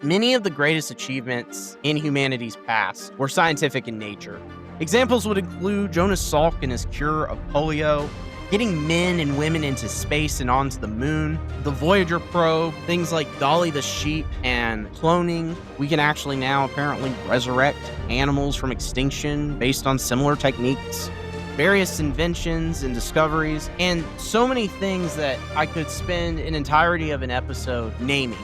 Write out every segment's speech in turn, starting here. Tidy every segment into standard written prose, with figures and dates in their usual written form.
Many of the greatest achievements in humanity's past were scientific in nature. Examples would include Jonas Salk and his cure of polio, getting men and women into space and onto the moon, the Voyager probe, things like Dolly the sheep, and cloning. We can actually now apparently resurrect animals from extinction based on similar techniques. Various inventions and discoveries, and so many things that I could spend an entirety of an episode naming.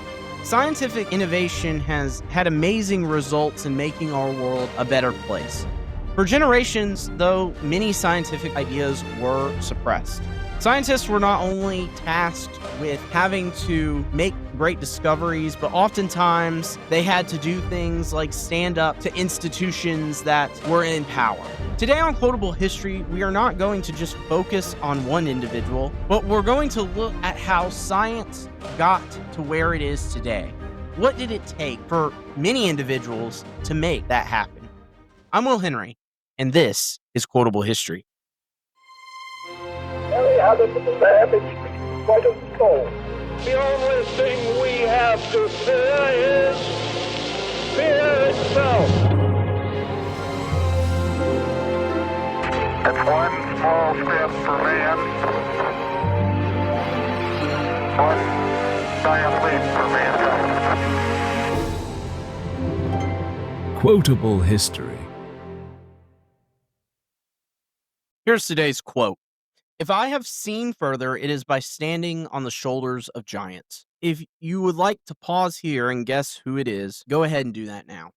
Scientific innovation has had amazing results in making our world a better place. For generations, though, many scientific ideas were suppressed. Scientists were not only tasked with having to make great discoveries, but oftentimes they had to do things like stand up to institutions that were in power. Today on Quotable History, we are not going to just focus on one individual, but we're going to look at how science got to where it is today. What did it take for many individuals to make that happen? I'm Will Henry, and this is Quotable History. Mary had a savage, quite a soul. The only thing we have to fear is fear itself. It's one small step for man, one giant leap for mankind. Quotable History. Here's today's quote. If I have seen further, it is by standing on the shoulders of giants. If you would like to pause here and guess who it is, go ahead and do that now.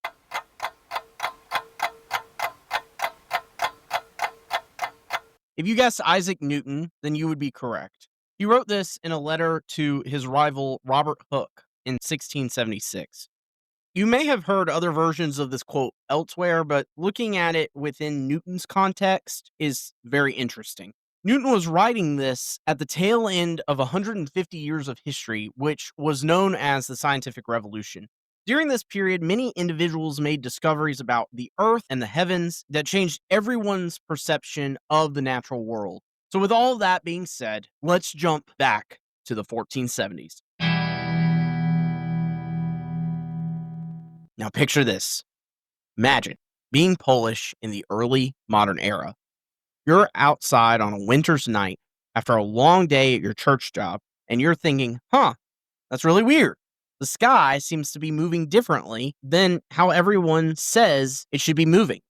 If you guessed Isaac Newton, then you would be correct. He wrote this in a letter to his rival Robert Hooke in 1676. You may have heard other versions of this quote elsewhere, but looking at it within Newton's context is very interesting. Newton was writing this at the tail end of 150 years of history, which was known as the Scientific Revolution. During this period, many individuals made discoveries about the earth and the heavens that changed everyone's perception of the natural world. So with all of that being said, let's jump back to the 1470s. Now picture this. Imagine being Polish in the early modern era. You're outside on a winter's night after a long day at your church job, and you're thinking, that's really weird. The sky seems to be moving differently than how everyone says it should be moving.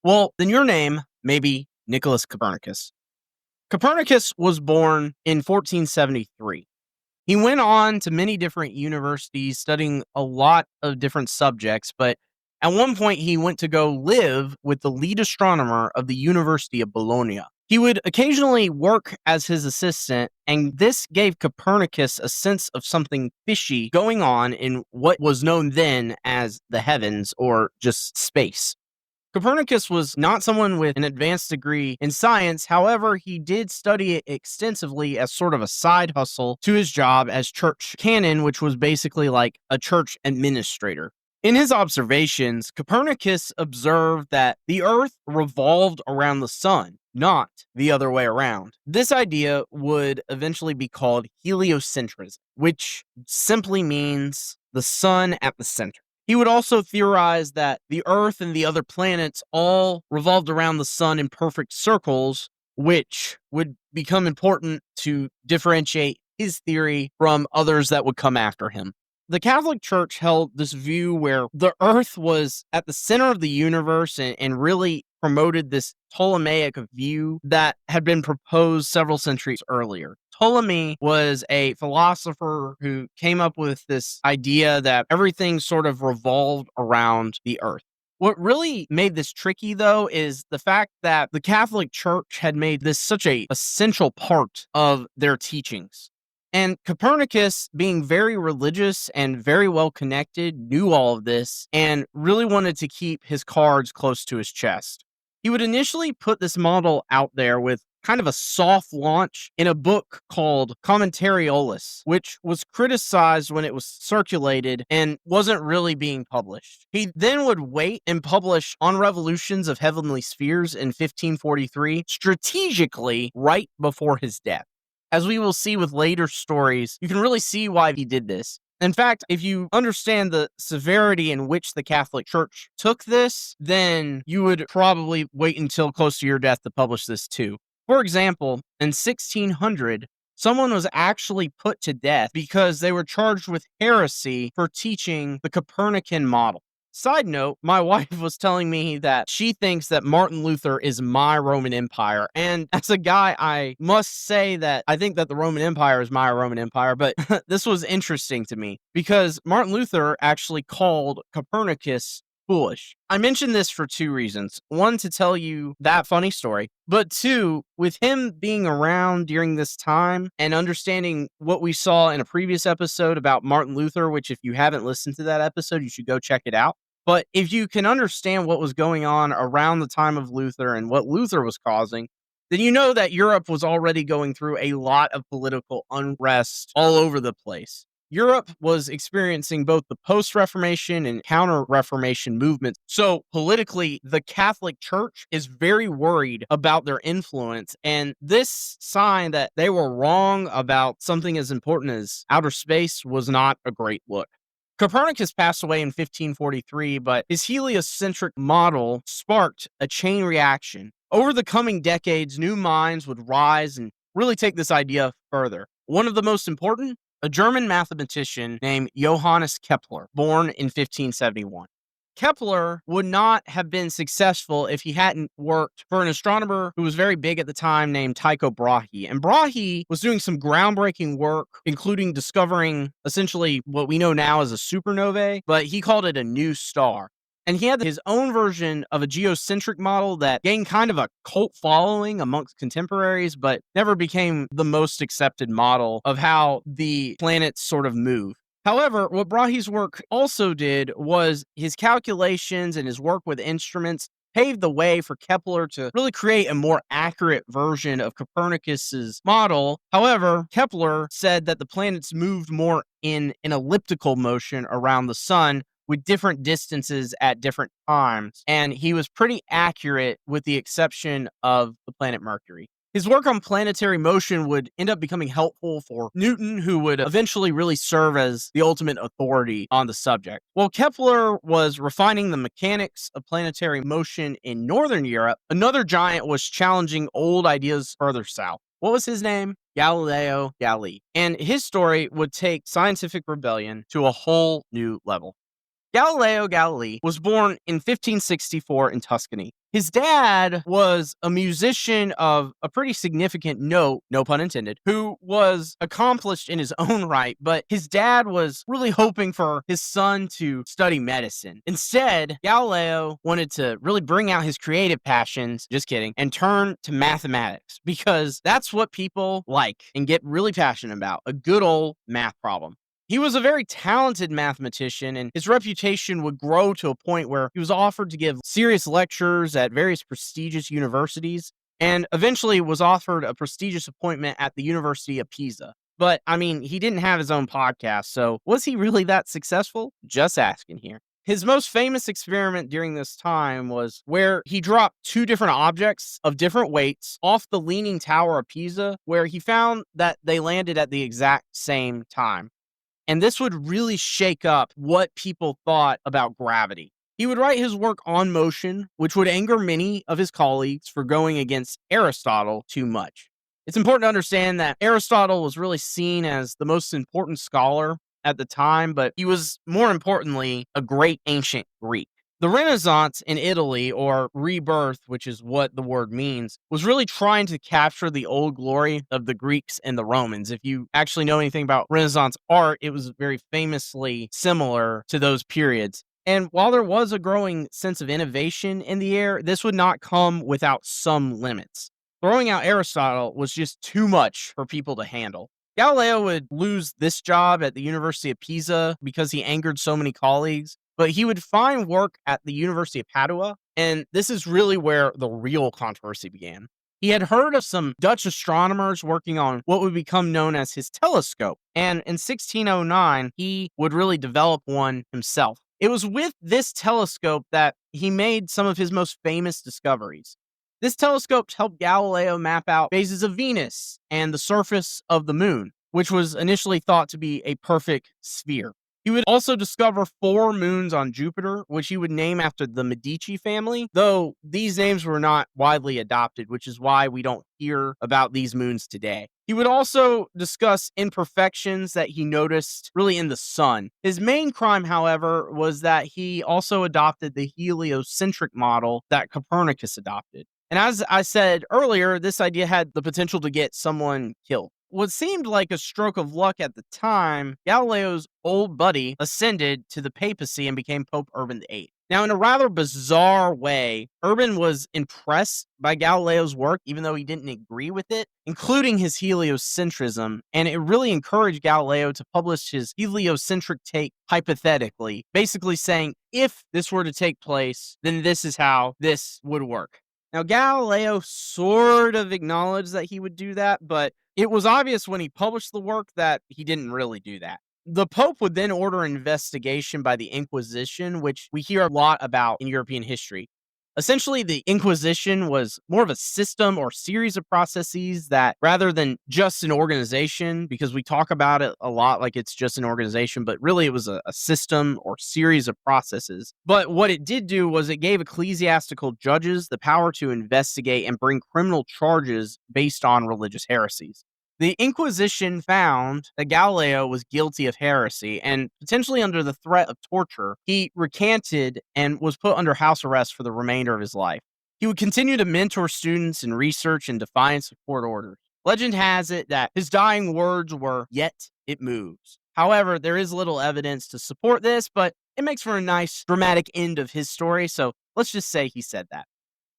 Well, then your name may be Nicholas Copernicus. Copernicus was born in 1473. He went on to many different universities studying a lot of different subjects, but at one point he went to go live with the lead astronomer of the University of Bologna. He would occasionally work as his assistant, and this gave Copernicus a sense of something fishy going on in what was known then as the heavens or just space. Copernicus was not someone with an advanced degree in science. However, he did study it extensively as sort of a side hustle to his job as church canon, which was basically like a church administrator. In his observations, Copernicus observed that the Earth revolved around the sun, not the other way around. This idea would eventually be called heliocentrism, which simply means the sun at the center. He would also theorize that the Earth and the other planets all revolved around the sun in perfect circles, which would become important to differentiate his theory from others that would come after him. The Catholic Church held this view where the Earth was at the center of the universe and really promoted this Ptolemaic view that had been proposed several centuries earlier. Ptolemy was a philosopher who came up with this idea that everything sort of revolved around the Earth. What really made this tricky, though, is the fact that the Catholic Church had made this such an essential part of their teachings. And Copernicus, being very religious and very well connected, knew all of this and really wanted to keep his cards close to his chest. He would initially put this model out there with kind of a soft launch in a book called Commentariolus, which was criticized when it was circulated and wasn't really being published. He then would wait and publish On Revolutions of Heavenly Spheres in 1543, strategically right before his death. As we will see with later stories, you can really see why he did this. In fact, if you understand the severity in which the Catholic Church took this, then you would probably wait until close to your death to publish this too. For example, in 1600, someone was actually put to death because they were charged with heresy for teaching the Copernican model. Side note, my wife was telling me that she thinks that Martin Luther is my Roman Empire. And as a guy, I must say that I think that the Roman Empire is my Roman Empire. But this was interesting to me because Martin Luther actually called Copernicus foolish. I mention this for two reasons. One, to tell you that funny story, but two, with him being around during this time and understanding what we saw in a previous episode about Martin Luther, which if you haven't listened to that episode, you should go check it out. But if you can understand what was going on around the time of Luther and what Luther was causing, then you know that Europe was already going through a lot of political unrest all over the place. Europe was experiencing both the post-Reformation and counter-Reformation movements. So politically, the Catholic Church is very worried about their influence. And this sign that they were wrong about something as important as outer space was not a great look. Copernicus passed away in 1543, but his heliocentric model sparked a chain reaction. Over the coming decades, new minds would rise and really take this idea further. One of the most important, a German mathematician named Johannes Kepler, born in 1571. Kepler would not have been successful if he hadn't worked for an astronomer who was very big at the time named Tycho Brahe. And Brahe was doing some groundbreaking work, including discovering essentially what we know now as a supernovae, but he called it a new star. And he had his own version of a geocentric model that gained kind of a cult following amongst contemporaries, but never became the most accepted model of how the planets sort of move. However, what Brahe's work also did was his calculations and his work with instruments paved the way for Kepler to really create a more accurate version of Copernicus's model. However, Kepler said that the planets moved more in an elliptical motion around the sun with different distances at different times, and he was pretty accurate with the exception of the planet Mercury. His work on planetary motion would end up becoming helpful for Newton, who would eventually really serve as the ultimate authority on the subject. While Kepler was refining the mechanics of planetary motion in Northern Europe, another giant was challenging old ideas further south. What was his name? Galileo Galilei. And his story would take scientific rebellion to a whole new level. Galileo Galilei was born in 1564 in Tuscany. His dad was a musician of a pretty significant note, no pun intended, who was accomplished in his own right, but his dad was really hoping for his son to study medicine. Instead, Galileo wanted to really bring out his creative passions, just kidding, and turn to mathematics because that's what people like and get really passionate about, a good old math problem. He was a very talented mathematician, and his reputation would grow to a point where he was offered to give serious lectures at various prestigious universities, and eventually was offered a prestigious appointment at the University of Pisa. But, I mean, he didn't have his own podcast, so was he really that successful? Just asking here. His most famous experiment during this time was where he dropped two different objects of different weights off the Leaning Tower of Pisa, where he found that they landed at the exact same time. And this would really shake up what people thought about gravity. He would write his work on motion, which would anger many of his colleagues for going against Aristotle too much. It's important to understand that Aristotle was really seen as the most important scholar at the time, but he was, more importantly, a great ancient Greek. The Renaissance in Italy, or rebirth, which is what the word means, was really trying to capture the old glory of the Greeks and the Romans. If you actually know anything about Renaissance art, it was very famously similar to those periods. And while there was a growing sense of innovation in the air, this would not come without some limits. Throwing out Aristotle was just too much for people to handle. Galileo would lose this job at the University of Pisa because he angered so many colleagues. But he would find work at the University of Padua, and this is really where the real controversy began. He had heard of some Dutch astronomers working on what would become known as his telescope, and in 1609, he would really develop one himself. It was with this telescope that he made some of his most famous discoveries. This telescope helped Galileo map out phases of Venus and the surface of the moon. which was initially thought to be a perfect sphere. He would also discover 4 moons on Jupiter, which he would name after the Medici family, though these names were not widely adopted, which is why we don't hear about these moons today. He would also discuss imperfections that he noticed really in the sun. His main crime, however, was that he also adopted the heliocentric model that Copernicus adopted. And as I said earlier, this idea had the potential to get someone killed. What seemed like a stroke of luck at the time, Galileo's old buddy ascended to the papacy and became Pope Urban VIII. Now, in a rather bizarre way, Urban was impressed by Galileo's work, even though he didn't agree with it, including his heliocentrism, and it really encouraged Galileo to publish his heliocentric take hypothetically, basically saying, if this were to take place, then this is how this would work. Now, Galileo sort of acknowledged that he would do that, but it was obvious when he published the work that he didn't really do that. The Pope would then order an investigation by the Inquisition, which we hear a lot about in European history. Essentially, the Inquisition was more of a system or series of processes that, rather than just an organization, because we talk about it a lot like it's just an organization, but really it was a system or series of processes. But what it did do was it gave ecclesiastical judges the power to investigate and bring criminal charges based on religious heresies. The Inquisition found that Galileo was guilty of heresy, and potentially under the threat of torture, he recanted and was put under house arrest for the remainder of his life. He would continue to mentor students in research in defiance of court orders. Legend has it that his dying words were, "Yet it moves." However, there is little evidence to support this, but it makes for a nice dramatic end of his story, so let's just say he said that.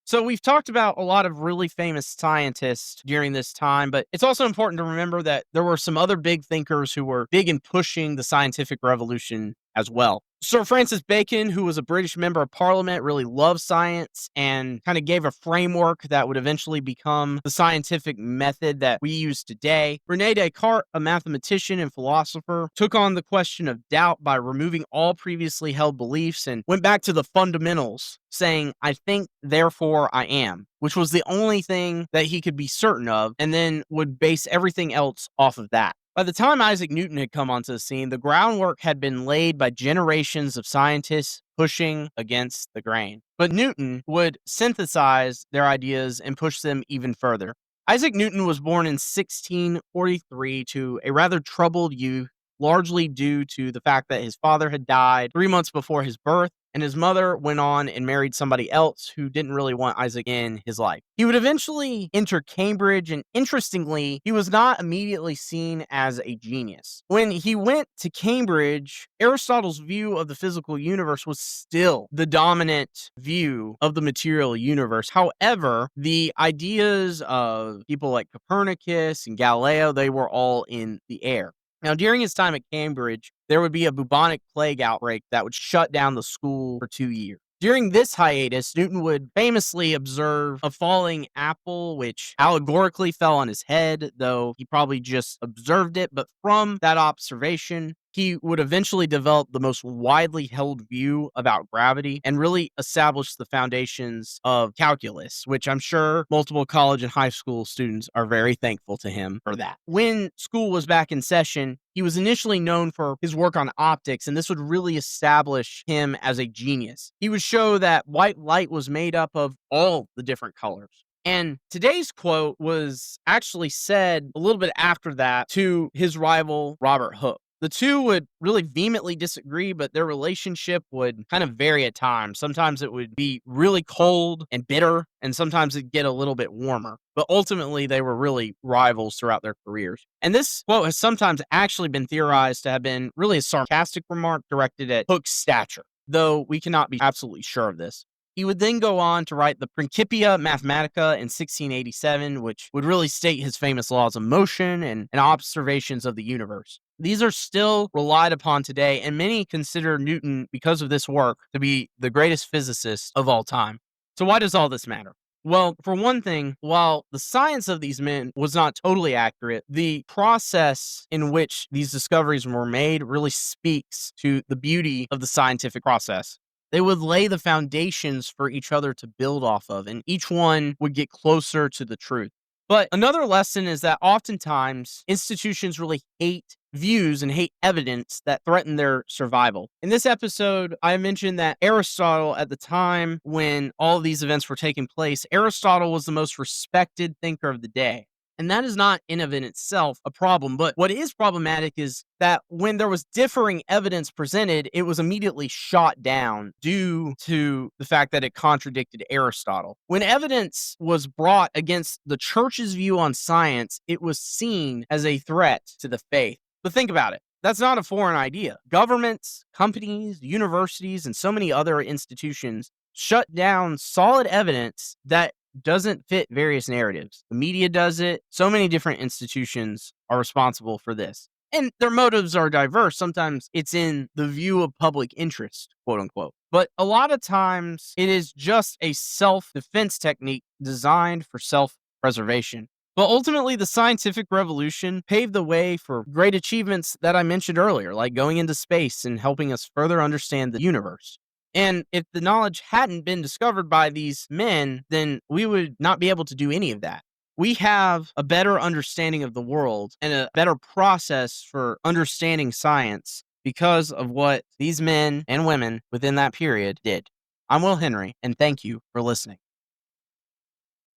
So we've talked about a lot of really famous scientists during this time, but it's also important to remember that there were some other big thinkers who were big in pushing the scientific revolution as well. Sir Francis Bacon, who was a British member of Parliament, really loved science and kind of gave a framework that would eventually become the scientific method that we use today. René Descartes, a mathematician and philosopher, took on the question of doubt by removing all previously held beliefs and went back to the fundamentals, saying, "I think, therefore I am," which was the only thing that he could be certain of, and then would base everything else off of that. By the time Isaac Newton had come onto the scene, the groundwork had been laid by generations of scientists pushing against the grain. But Newton would synthesize their ideas and push them even further. Isaac Newton was born in 1643 to a rather troubled youth, largely due to the fact that his father had died 3 months before his birth, and his mother went on and married somebody else who didn't really want Isaac in his life. He would eventually enter Cambridge, and interestingly, he was not immediately seen as a genius. When he went to Cambridge, Aristotle's view of the physical universe was still the dominant view of the material universe. However, the ideas of people like Copernicus and Galileo, they were all in the air. Now, during his time at Cambridge, there would be a bubonic plague outbreak that would shut down the school for 2 years. During this hiatus, Newton would famously observe a falling apple, which allegorically fell on his head, though he probably just observed it. But from that observation, he would eventually develop the most widely held view about gravity and really establish the foundations of calculus, which I'm sure multiple college and high school students are very thankful to him for that. When school was back in session, he was initially known for his work on optics, and this would really establish him as a genius. He would show that white light was made up of all the different colors. And today's quote was actually said a little bit after that to his rival, Robert Hooke. The two would really vehemently disagree, but their relationship would kind of vary at times. Sometimes it would be really cold and bitter, and sometimes it'd get a little bit warmer. But ultimately, they were really rivals throughout their careers. And this quote has sometimes actually been theorized to have been really a sarcastic remark directed at Hooke's stature, though we cannot be absolutely sure of this. He would then go on to write the Principia Mathematica in 1687, which would really state his famous laws of motion and observations of the universe. These are still relied upon today, and many consider Newton, because of this work, to be the greatest physicist of all time. So why does all this matter? Well, for one thing, while the science of these men was not totally accurate, the process in which these discoveries were made really speaks to the beauty of the scientific process. They would lay the foundations for each other to build off of, and each one would get closer to the truth. But another lesson is that oftentimes institutions really hate views and hate evidence that threaten their survival. In this episode, I mentioned that Aristotle, at the time when all of these events were taking place, Aristotle was the most respected thinker of the day. And that is not in and of itself a problem. But what is problematic is that when there was differing evidence presented, it was immediately shot down due to the fact that it contradicted Aristotle. When evidence was brought against the church's view on science, it was seen as a threat to the faith. But think about it. That's not a foreign idea. Governments, companies, universities, and so many other institutions shut down solid evidence that doesn't fit various narratives. The media does it. So many different institutions are responsible for this. And their motives are diverse. Sometimes it's in the view of public interest, quote unquote. But a lot of times it is just a self-defense technique designed for self-preservation. But ultimately, the scientific revolution paved the way for great achievements that I mentioned earlier, like going into space and helping us further understand the universe. And if the knowledge hadn't been discovered by these men, then we would not be able to do any of that. We have a better understanding of the world and a better process for understanding science because of what these men and women within that period did. I'm Will Henry, and thank you for listening.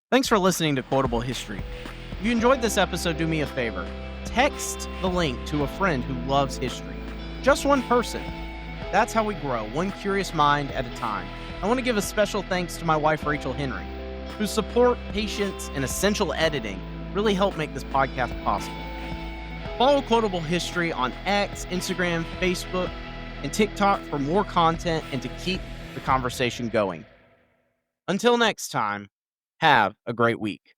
Thanks for listening to Quotable History. If you enjoyed this episode, do me a favor. Text the link to a friend who loves history. Just one person. That's how we grow, one curious mind at a time. I want to give a special thanks to my wife, Rachel Henry, whose support, patience, and essential editing really helped make this podcast possible. Follow Quotable History on X, Instagram, Facebook, and TikTok for more content and to keep the conversation going. Until next time, have a great week.